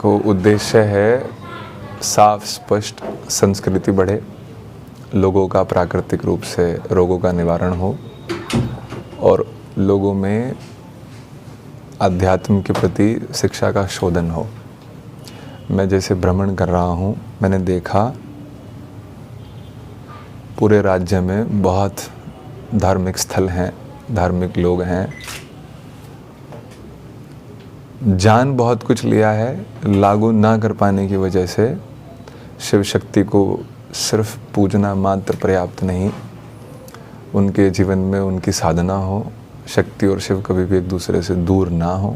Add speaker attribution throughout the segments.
Speaker 1: देखो, उद्देश्य है साफ स्पष्ट संस्कृति बढ़े, लोगों का प्राकृतिक रूप से रोगों का निवारण हो और लोगों में अध्यात्म के प्रति शिक्षा का शोधन हो। मैं जैसे भ्रमण कर रहा हूँ, मैंने देखा पूरे राज्य में बहुत धार्मिक स्थल हैं, धार्मिक लोग हैं, जान बहुत कुछ लिया है, लागू ना कर पाने की वजह से शिव शक्ति को सिर्फ पूजना मात्र पर्याप्त नहीं, उनके जीवन में उनकी साधना हो, शक्ति और शिव कभी भी एक दूसरे से दूर ना हो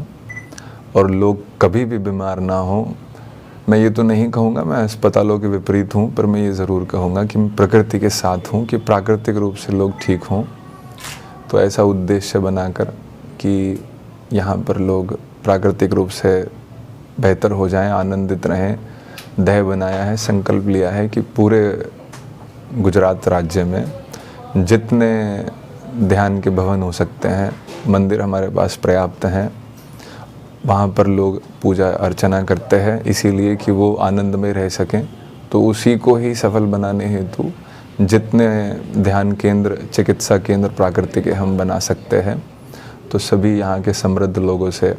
Speaker 1: और लोग कभी भी बीमार ना हो। मैं ये तो नहीं कहूँगा मैं अस्पतालों के विपरीत हूँ, पर मैं ये ज़रूर कहूँगा कि मैं प्रकृति के साथ हूँ, कि प्राकृतिक रूप से लोग ठीक हों। तो ऐसा उद्देश्य बनाकर कि यहाँ पर लोग प्राकृतिक रूप से बेहतर हो जाएं, आनंदित रहें, ध्येय बनाया है, संकल्प लिया है कि पूरे गुजरात राज्य में जितने ध्यान के भवन हो सकते हैं, मंदिर हमारे पास पर्याप्त हैं, वहाँ पर लोग पूजा अर्चना करते हैं, इसीलिए कि वो आनंदमय रह सकें। तो उसी को ही सफल बनाने हेतु जितने ध्यान केंद्र, चिकित्सा केंद्र प्राकृतिक के हम बना सकते हैं, तो सभी यहाँ के समृद्ध लोगों से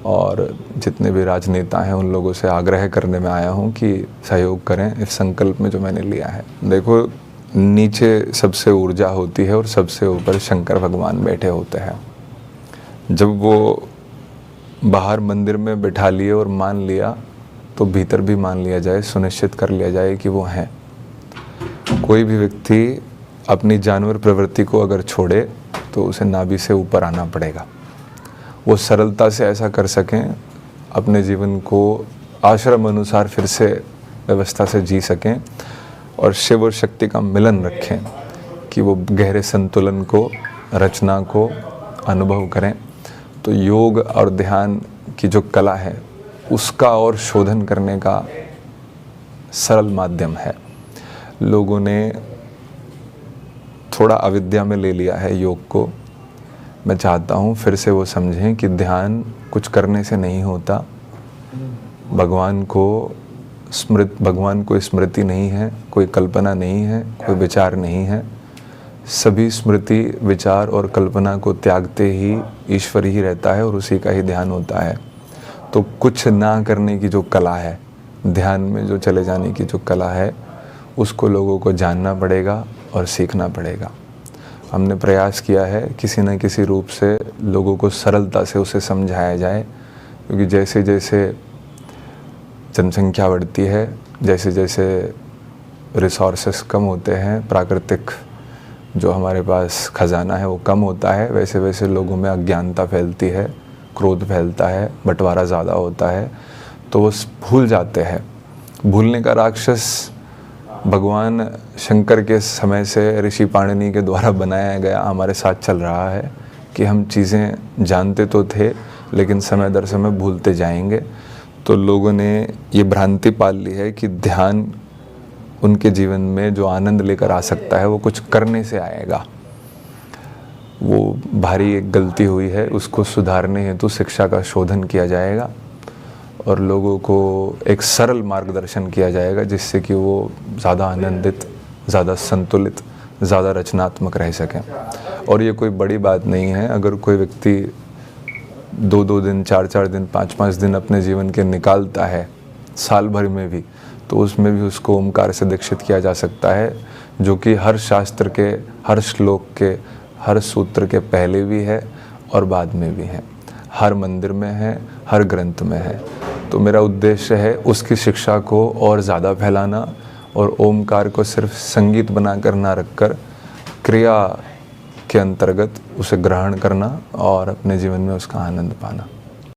Speaker 1: और जितने भी राजनेता हैं उन लोगों से आग्रह करने में आया हूँ कि सहयोग करें इस संकल्प में जो मैंने लिया है। देखो, नीचे सबसे ऊर्जा होती है और सबसे ऊपर शंकर भगवान बैठे होते हैं। जब वो बाहर मंदिर में बिठा लिए और मान लिया, तो भीतर भी मान लिया जाए, सुनिश्चित कर लिया जाए कि वो हैं। कोई भी व्यक्ति अपनी जानवर प्रवृत्ति को अगर छोड़े तो उसे नाभि से ऊपर आना पड़ेगा। वो सरलता से ऐसा कर सकें, अपने जीवन को आश्रम अनुसार फिर से व्यवस्था से जी सकें और शिव और शक्ति का मिलन रखें, कि वो गहरे संतुलन को, रचना को अनुभव करें। तो योग और ध्यान की जो कला है उसका और शोधन करने का सरल माध्यम है। लोगों ने थोड़ा अविद्या में ले लिया है योग को। मैं चाहता हूँ फिर से वो समझें कि ध्यान कुछ करने से नहीं होता। भगवान को स्मृति नहीं है, कोई कल्पना नहीं है, कोई विचार नहीं है। सभी स्मृति, विचार और कल्पना को त्यागते ही ईश्वर ही रहता है और उसी का ही ध्यान होता है। तो कुछ ना करने की जो कला है, ध्यान में जो चले जाने की जो कला है, उसको लोगों को जानना पड़ेगा और सीखना पड़ेगा। हमने प्रयास किया है किसी न किसी रूप से लोगों को सरलता से उसे समझाया जाए, क्योंकि जैसे जैसे जनसंख्या बढ़ती है, जैसे जैसे रिसोर्सेस कम होते हैं, प्राकृतिक जो हमारे पास खजाना है वो कम होता है, वैसे वैसे लोगों में अज्ञानता फैलती है, क्रोध फैलता है, बंटवारा ज़्यादा होता है, तो वो भूल जाते हैं। भूलने का राक्षस भगवान शंकर के समय से ऋषि पाणिनि के द्वारा बनाया गया हमारे साथ चल रहा है, कि हम चीज़ें जानते तो थे लेकिन समय दर समय भूलते जाएंगे। तो लोगों ने ये भ्रांति पाल ली है कि ध्यान उनके जीवन में जो आनंद लेकर आ सकता है वो कुछ करने से आएगा। वो भारी एक गलती हुई है, उसको सुधारने हेतु शिक्षा का शोधन किया जाएगा और लोगों को एक सरल मार्गदर्शन किया जाएगा, जिससे कि वो ज़्यादा आनंदित, ज़्यादा संतुलित, ज़्यादा रचनात्मक रह सकें। और ये कोई बड़ी बात नहीं है। अगर कोई व्यक्ति 2-2 दिन, 4-4 दिन, 5-5 दिन अपने जीवन के निकालता है साल भर में भी, तो उसमें भी उसको ओमकार से दीक्षित किया जा सकता है, जो कि हर शास्त्र के, हर श्लोक के, हर सूत्र के पहले भी है और बाद में भी है, हर मंदिर में है, हर ग्रंथ में है। तो मेरा उद्देश्य है उसकी शिक्षा को और ज़्यादा फैलाना और ओमकार को सिर्फ संगीत बनाकर ना रखकर क्रिया के अंतर्गत उसे ग्रहण करना और अपने जीवन में उसका आनंद पाना।